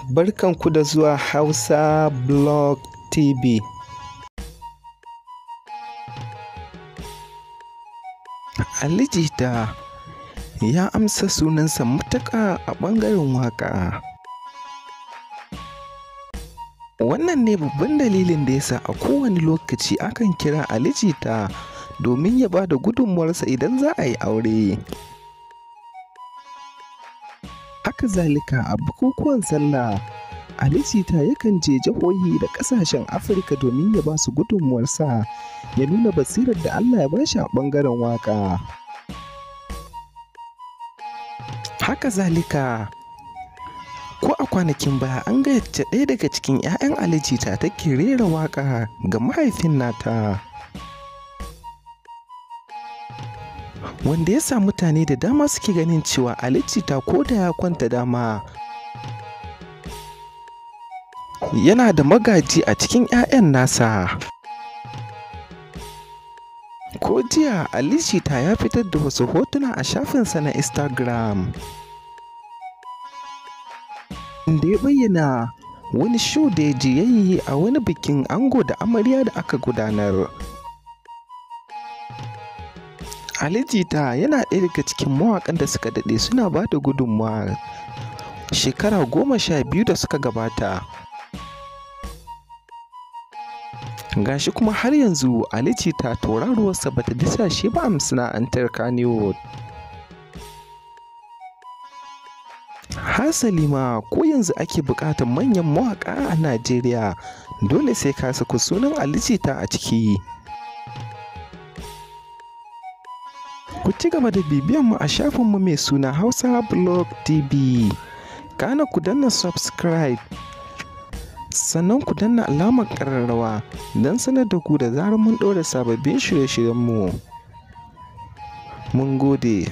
Barkanku da zuwa Hausa Blog TV. Ali Jita ya amsa sunansa matuƙa a ɓangaren waƙa. Wannan ne babban dalilin da yasa a kowane lokaci akan kira Ali Jita domin ya ba da gudunmuwarsa idan za a yi aure. Haka zalika a bukukuwan sallah, Ali Jita yakan je jihohi da ƙasashen Afirka domin ya ba su gudunmuwarsa, ya nuna basirar da Allah ya ba shi a ɓangaren waƙa. Haka zalika, ko a kwanakin baya an gayyace ɗaya daga cikin 'ya'yan Ali Jita take rera waƙa ga mahaifin nata, wanda ya sa mutane da dama suke ganin cewa Ali Jita ko da ya kwanta dama yana da magaji a cikin 'ya'yan nasa. Ko jiya Ali Jita ya fitar da wasu hotuna a shafinsa na Instagram, inda ya bayyana wani show da ya je ya yi a wani bikin ango da amarya da aka gudanar. Ali Jita yana ɗaya daga cikin mawaƙan da suka daɗe suna ba da gudunmawa shekara 12 da suka gabata. Gashi kuma har yanzu Ali Jita tauraruwarsa bata disashe ba a masana'antar Kannywood. Hasali ma ko yanzu ake buƙatar manyan mawaƙa a Najeriya, dole sai ka saka sunan Ali Jita a ciki. Ku ci gaba da bibiyan mu a shafinmu mai suna Hausa Blog TV. Kana ku danna subscribe, sannan ku danna alamar ƙararrawa don sanar da ku da zarar mun ɗora sababbin shirye-shiryenmu. Mun gode.